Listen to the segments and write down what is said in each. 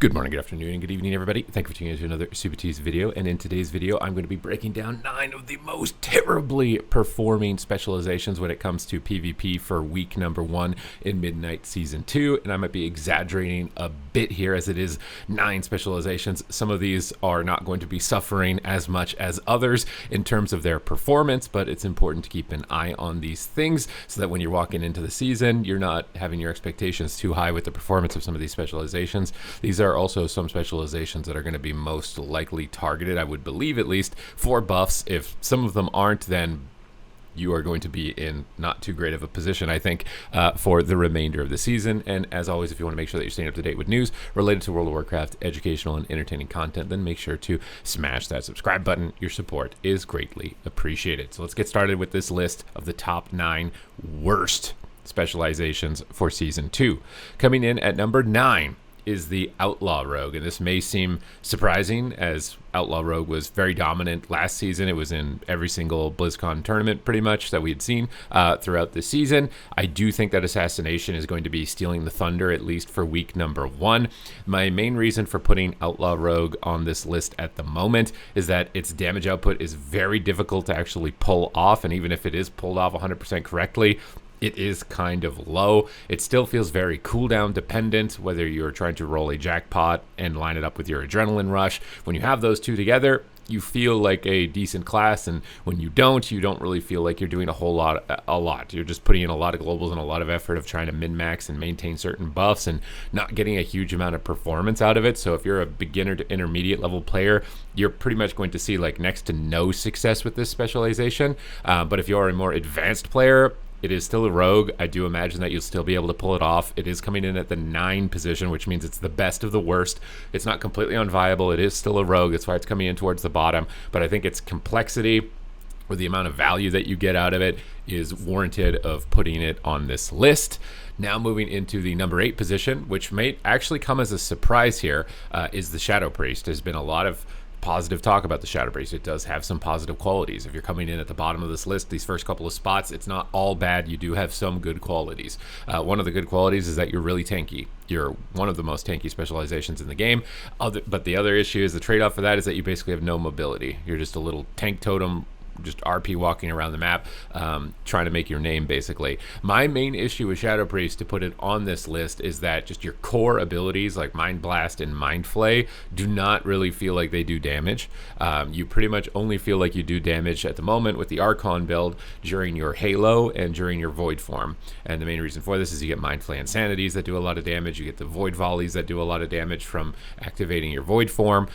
Good morning, good afternoon, and good evening, everybody. Thank you for tuning in to another Supatease video. And in today's video, I'm going to be breaking down 9 of the most terribly performing specializations when it comes to PvP for week number 1 in Midnight Season 2. And I might be exaggerating a bit here as it is 9 specializations. Some of these are not going to be suffering as much as others in terms of their performance, but it's important to keep an eye on these things so that when you're walking into the season, you're not having your expectations too high with the performance of some of these specializations. These are also some specializations that are going to be most likely targeted, I would believe, at least for buffs. If some of them aren't, then you are going to be in not too great of a position, I think, for the remainder of the season. And as always, if you want to make sure that you're staying up to date with news related to World of Warcraft, educational and entertaining content, then make sure to smash that subscribe button. Your support is greatly appreciated. So let's get started with this list of the top 9 worst specializations for Season 2. Coming in at number 9 is the Outlaw Rogue, and this may seem surprising as Outlaw Rogue was very dominant last season. It was in every single BlizzCon tournament pretty much that we had seen throughout the season. I do think that Assassination is going to be stealing the thunder, at least for week number 1. My main reason for putting Outlaw Rogue on this list at the moment is that its damage output is very difficult to actually pull off, and even if it is pulled off 100% correctly, it is kind of low. It still feels very cooldown dependent, whether you're trying to roll a jackpot and line it up with your adrenaline rush. When you have those two together, you feel like a decent class, and when you don't really feel like you're doing a lot. You're just putting in a lot of globals and a lot of effort of trying to min-max and maintain certain buffs and not getting a huge amount of performance out of it. So if you're a beginner to intermediate level player, you're pretty much going to see like next to no success with this specialization. But if you're a more advanced player, it is still a rogue. I do imagine that you'll still be able to pull it off. It is coming in at the 9 position, which means it's the best of the worst. It's not completely unviable. It is still a rogue. That's why it's coming in towards the bottom. But I think its complexity, or the amount of value that you get out of it, is warranted of putting it on this list. Now moving into the number 8 position, which may actually come as a surprise here, is the Shadow Priest. There's been a lot of positive talk about the Shadow Priest. It does have some positive qualities. If you're coming in at the bottom of this list, these first couple of spots, it's not all bad. You do have some good qualities. One of the good qualities is that you're really tanky. You're one of the most tanky specializations in the game. But the other issue is the trade-off for that is that you basically have no mobility. You're just a little tank totem, just RP walking around the map, trying to make your name, basically. My main issue with Shadow Priest, to put it on this list, is that just your core abilities like Mind Blast and Mind Flay do not really feel like they do damage. You pretty much only feel like you do damage at the moment with the Archon build during your Halo and during your Void form. And the main reason for this is you get Mind Flay Insanities that do a lot of damage. You get the Void Volleys that do a lot of damage from activating your Void form.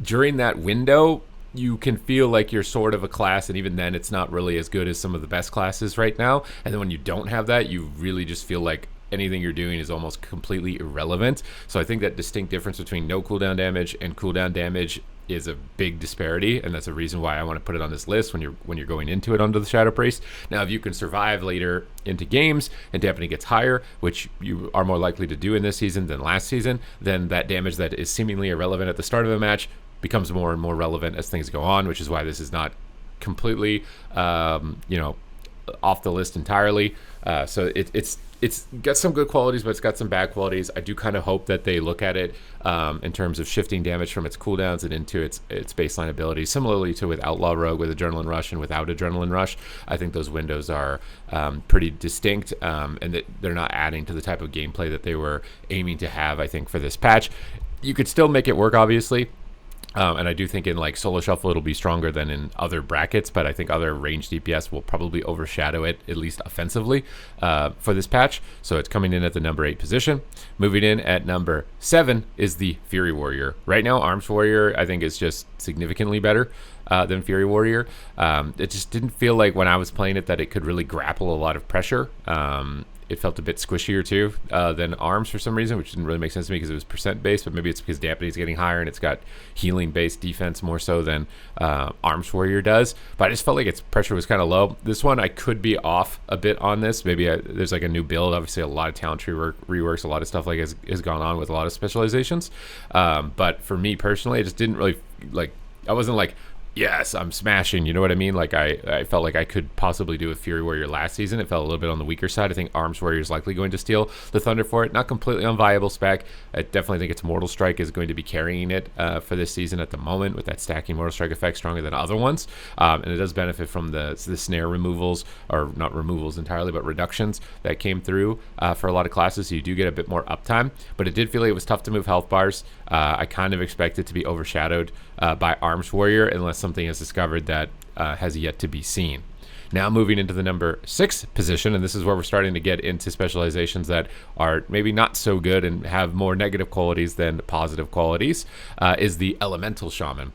During that window, you can feel like you're sort of a class, and even then it's not really as good as some of the best classes right now. And then when you don't have that, you really just feel like anything you're doing is almost completely irrelevant. So I think that distinct difference between no cooldown damage and cooldown damage is a big disparity, and that's a reason why I want to put it on this list when you're going into it under the Shadow Priest. Now, if you can survive later into games and damage gets higher, which you are more likely to do in this season than last season, then that damage that is seemingly irrelevant at the start of a match becomes more and more relevant as things go on, which is why this is not completely, off the list entirely. So it's got some good qualities, but it's got some bad qualities. I do kind of hope that they look at it in terms of shifting damage from its cooldowns and into its baseline abilities, similarly to with Outlaw Rogue with Adrenaline Rush and without Adrenaline Rush. I think those windows are pretty distinct, and that they're not adding to the type of gameplay that they were aiming to have, I think, for this patch. You could still make it work, obviously. And I do think in like solo shuffle it'll be stronger than in other brackets, but I think other ranged DPS will probably overshadow it, at least offensively, for this patch. So it's coming in at the number 8 position. Moving in at number 7 is the Fury Warrior. Right now, Arms Warrior I think is just significantly better than Fury Warrior. It just didn't feel like when I was playing it that it could really grapple a lot of pressure. It felt a bit squishier too than Arms for some reason, which didn't really make sense to me because it was percent based, but maybe it's because dampening is getting higher and it's got healing based defense more so than Arms Warrior does. But I just felt like its pressure was kind of low. This one I could be off a bit on this. Maybe there's like a new build. Obviously a lot of talent tree reworks, a lot of stuff like has gone on with a lot of specializations. But for me personally, it just didn't really like, I wasn't like yes, I'm smashing. You know what I mean? Like I felt like I could possibly do a Fury Warrior last season. It felt a little bit on the weaker side. I think Arms Warrior is likely going to steal the Thunder for it. Not completely unviable spec. I definitely think its Mortal Strike is going to be carrying it for this season at the moment, with that stacking Mortal Strike effect stronger than other ones. And it does benefit from the snare removals, or not removals entirely, but reductions that came through for a lot of classes. So you do get a bit more uptime. But it did feel like it was tough to move health bars. I kind of expect it to be overshadowed by Arms Warrior, unless something is discovered that has yet to be seen. Now moving into the number 6 position, and this is where we're starting to get into specializations that are maybe not so good and have more negative qualities than positive qualities, is the Elemental Shaman.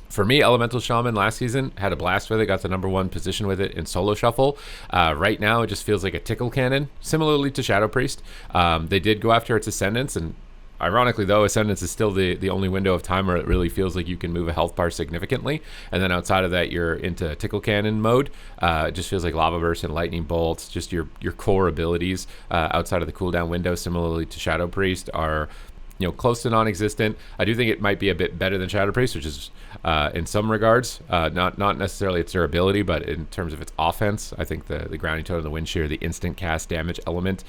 For me, Elemental Shaman last season had a blast with it, got the number 1 position with it in solo shuffle. Right now, it just feels like a tickle cannon, similarly to Shadow Priest. They did go after its Ascendance, and ironically, though, Ascendance is still the only window of time where it really feels like you can move a health bar significantly. And then outside of that, you're into Tickle Cannon mode. It just feels like Lava Burst and Lightning Bolts, just your core abilities outside of the cooldown window, similarly to Shadow Priest, are close to non-existent. I do think it might be a bit better than Shadow Priest, which is in some regards not necessarily its durability, but in terms of its offense, I think the Grounding Totem, the Wind Shear, the instant cast damage element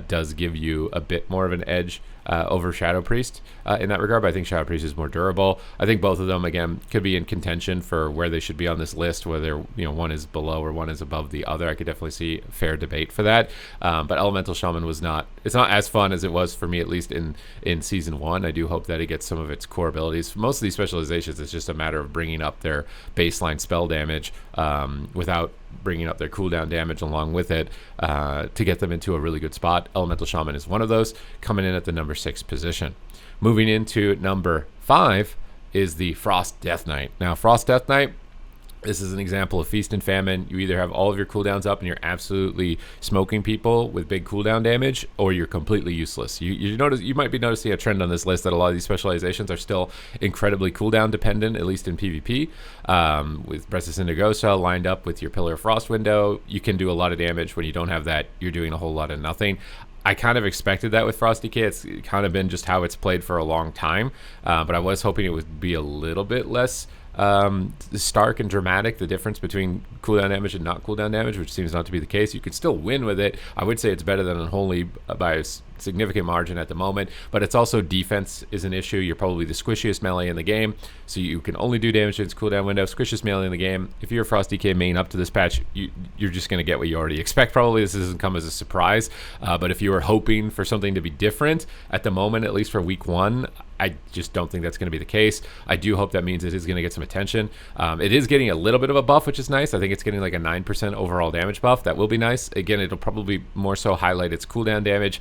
does give you a bit more of an edge over Shadow Priest in that regard. But I think Shadow Priest is more durable. I think both of them, again, could be in contention for where they should be on this list, whether one is below or one is above the other. I could definitely see fair debate for that. But Elemental Shaman it's not as fun as it was for me, at least in season 1. I do hope that it gets some of its core abilities. For most of these specializations, it's just a matter of bringing up their baseline spell damage without bringing up their cooldown damage along with it to get them into a really good spot. Elemental Shaman is one of those, coming in at the number 6 position. Moving into number 5 is the Frost Death Knight. Now, Frost Death Knight, this is an example of feast and famine. You either have all of your cooldowns up and you're absolutely smoking people with big cooldown damage, or you're completely useless. You might be noticing a trend on this list that a lot of these specializations are still incredibly cooldown dependent, at least in PvP. With Breast of Syndagosa lined up with your Pillar of Frost window, you can do a lot of damage. When you don't have that, you're doing a whole lot of nothing. I kind of expected that with Frosty K. It's kind of been just how it's played for a long time, but I was hoping it would be a little bit less stark and dramatic, the difference between cooldown damage and not cooldown damage, which seems not to be the case. You could still win with it. I would say it's better than Unholy by a significant margin at the moment, but it's also defense is an issue. You're probably the squishiest melee in the game, so you can only do damage in its cooldown window. Squishiest melee in the game. If you're a Frosty K main up to this patch, you're just going to get what you already expect. Probably this doesn't come as a surprise, but if you were hoping for something to be different at the moment, at least for week 1, I just don't think that's going to be the case. I do hope that means it is going to get some attention. It is getting a little bit of a buff, which is nice. I think it's getting like a 9% overall damage buff. That will be nice. Again, it'll probably more so highlight its cooldown damage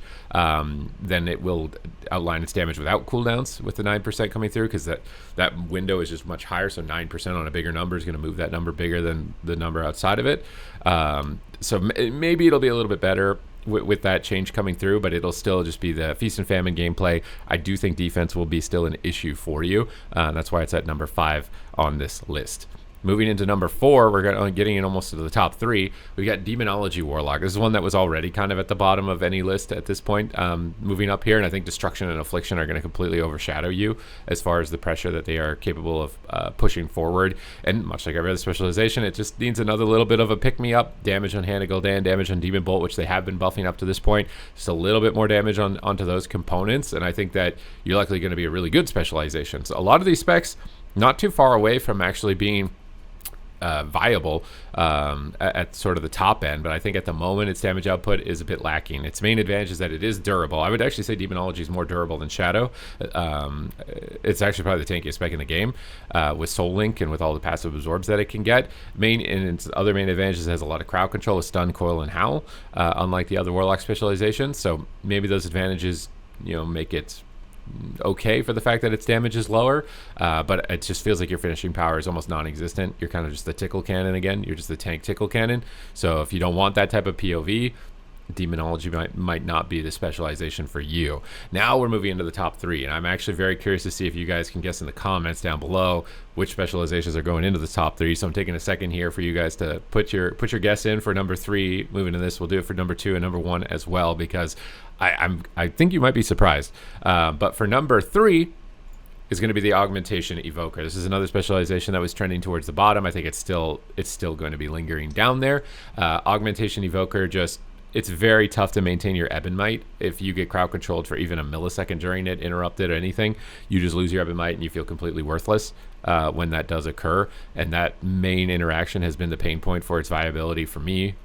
than it will outline its damage without cooldowns, with the 9% coming through, because that window is just much higher. So 9% on a bigger number is going to move that number bigger than the number outside of it. So maybe it'll be a little bit better with that change coming through, but it'll still just be the feast and famine gameplay. I do think defense will be still an issue for you. That's why it's at number 5 on this list. Moving into number 4, we're getting in almost to the top 3. We got Demonology Warlock. This is one that was already kind of at the bottom of any list at this point. Moving up here, and I think Destruction and Affliction are going to completely overshadow you as far as the pressure that they are capable of pushing forward. And much like every other specialization, it just needs another little bit of a pick-me-up. Damage on Hand of Gul'dan, damage on Demon Bolt, which they have been buffing up to this point. Just a little bit more damage onto those components, and I think that you're likely going to be a really good specialization. So a lot of these specs, not too far away from actually being viable at sort of the top end, but I think at the moment its damage output is a bit lacking. Its main advantage is that it is durable. I would actually say Demonology is more durable than Shadow. It's actually probably the tankiest spec in the game with Soul Link and with all the passive absorbs that it can get. And its other main advantages, it has a lot of crowd control with Stun, Coil, and Howl, unlike the other Warlock specializations. So maybe those advantages make it okay for the fact that its damage is lower, but it just feels like your finishing power is almost non-existent. You're kind of just the tickle cannon again. You're just the tank tickle cannon. So if you don't want that type of POV, Demonology might not be the specialization for you. Now we're moving into the top 3, and I'm actually very curious to see if you guys can guess in the comments down below which specializations are going into the top 3. So I'm taking a second here for you guys to put your guess in for number 3. Moving to this, we'll do it for number 2 and number 1 as well, because I think you might be surprised. But for number 3, is going to be the Augmentation Evoker. This is another specialization that was trending towards the bottom. I think it's still going to be lingering down there. Augmentation Evoker, just it's very tough to maintain your ebb and might. If you get crowd controlled for even a millisecond during it, interrupted or anything, you just lose your ebb and might and you feel completely worthless when that does occur. And that main interaction has been the pain point for its viability for me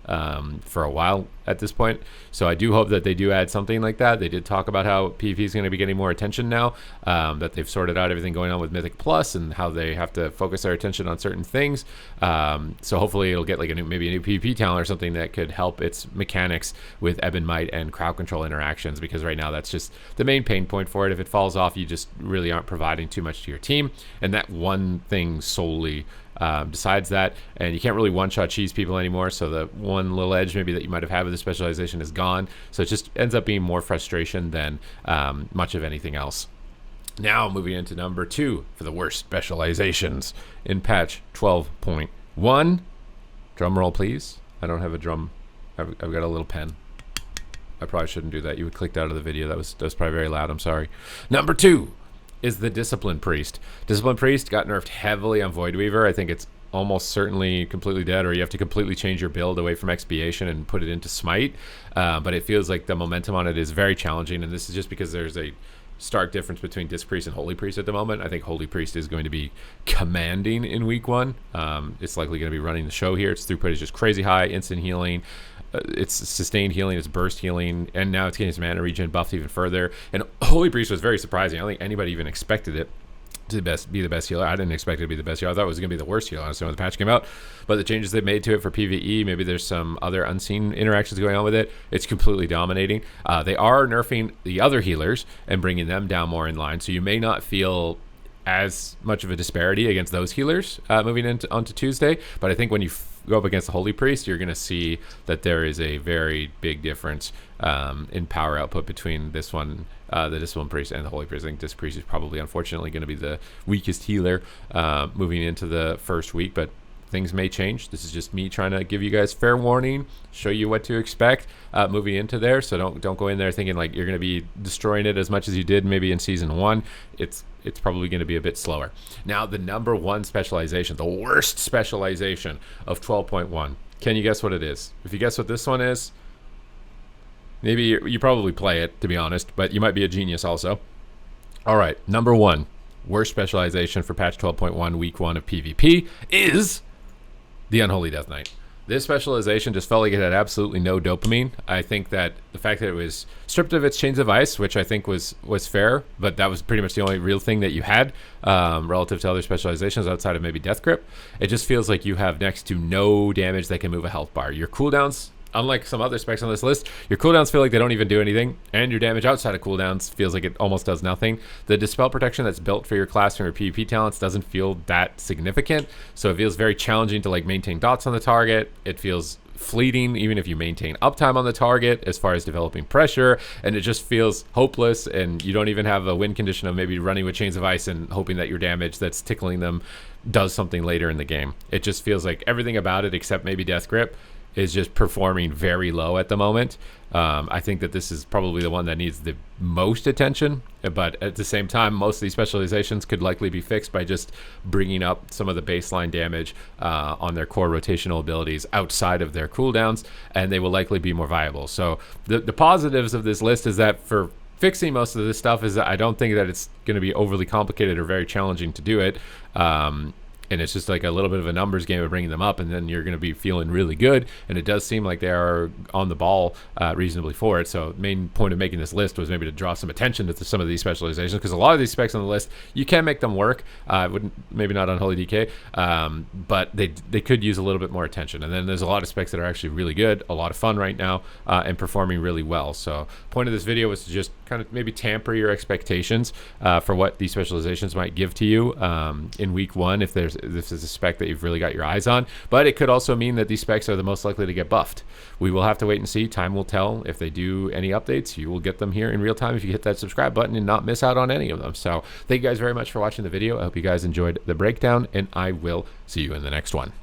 for a while at this point. So I do hope that they do add something like that. They did talk about how PvP is going to be getting more attention now, that they've sorted out everything going on with Mythic Plus and how they have to focus their attention on certain things. So hopefully it'll get like maybe a new PvP talent or something that could help its mechanics with ebb and might and crowd control interactions, because right now that's just the main pain point for it. If it falls off, you just really aren't providing too much to your team, and that one thing solely decides that, and you can't really one-shot cheese people anymore, so the one little edge maybe that you might have had with the specialization is gone. So it just ends up being more frustration than much of anything else. Now moving into number 2 for the worst specializations in patch 12.1. Drum roll, please. I don't have a drum. I've got a little pen. I probably shouldn't do that. You would clicked out of the video. That was probably very loud. I'm sorry. Number 2 is the Discipline Priest. Discipline Priest got nerfed heavily on Void Weaver. I think it's almost certainly completely dead, or you have to completely change your build away from Expiation and put it into Smite. But it feels like the momentum on it is very challenging, and this is just because there's a stark difference between Disc Priest and Holy Priest at the moment. I think Holy Priest is going to be commanding in week 1. It's likely going to be running the show here. Its throughput is just crazy high, instant healing. It's sustained healing, it's burst healing, and now it's getting its mana regen buffed even further. And Holy Priest was very surprising. I don't think anybody even expected it to be the best healer. I didn't expect it to be the best healer. I thought it was going to be the worst healer, honestly, when the patch came out. But the changes they've made to it for PvE, maybe there's some other unseen interactions going on with it. It's completely dominating. They are nerfing the other healers and bringing them down more in line, so you may not feel as much of a disparity against those healers moving onto Tuesday. But I think when you go up against the Holy Priest, you're going to see that there is a very big difference in power output between this one, the Discipline Priest, and the Holy Priest. I think this Priest is probably, unfortunately, going to be the weakest healer moving into the first week, but things may change. This is just me trying to give you guys fair warning, show you what to expect moving into there. So don't go in there thinking like you're going to be destroying it as much as you did maybe in season 1. It's probably going to be a bit slower. Now, the number 1 specialization, the worst specialization of 12.1. Can you guess what it is? If you guess what this one is, maybe you probably play it, to be honest, but you might be a genius also. All right, number 1 worst specialization for patch 12.1 week 1 of PvP is the Unholy Death Knight. This specialization just felt like it had absolutely no dopamine. I think that the fact that it was stripped of its Chains of Ice, which I think was fair, but that was pretty much the only real thing that you had relative to other specializations outside of maybe Death Grip. It just feels like you have next to no damage that can move a health bar. Your cooldowns, unlike some other specs on this list, your cooldowns feel like they don't even do anything, and your damage outside of cooldowns feels like it almost does nothing. The Dispel protection that's built for your class from your PvP talents doesn't feel that significant, so it feels very challenging to like maintain dots on the target. It feels fleeting even if you maintain uptime on the target as far as developing pressure, and it just feels hopeless, and you don't even have a win condition of maybe running with Chains of Ice and hoping that your damage that's tickling them does something later in the game. It just feels like everything about it except maybe Death Grip is just performing very low at the moment. I think that this is probably the one that needs the most attention, but at the same time, most of these specializations could likely be fixed by just bringing up some of the baseline damage on their core rotational abilities outside of their cooldowns, and they will likely be more viable. So the positives of this list is that for fixing most of this stuff is that I don't think that it's going to be overly complicated or very challenging to do it. And it's just like a little bit of a numbers game of bringing them up, and then you're going to be feeling really good. And it does seem like they are on the ball reasonably for it. So main point of making this list was maybe to draw some attention to some of these specializations, because a lot of these specs on the list, you can make them work. Maybe not on Holy DK, but they could use a little bit more attention. And then there's a lot of specs that are actually really good, a lot of fun right now, and performing really well. So point of this video was to just kind of maybe tamper your expectations for what these specializations might give to you in week 1 if this is a spec that you've really got your eyes on. But it could also mean that these specs are the most likely to get buffed. We will have to wait and see. Time will tell. If they do any updates, you will get them here in real time if you hit that subscribe button and not miss out on any of them. So thank you guys very much for watching the video. I hope you guys enjoyed the breakdown, and I will see you in the next one.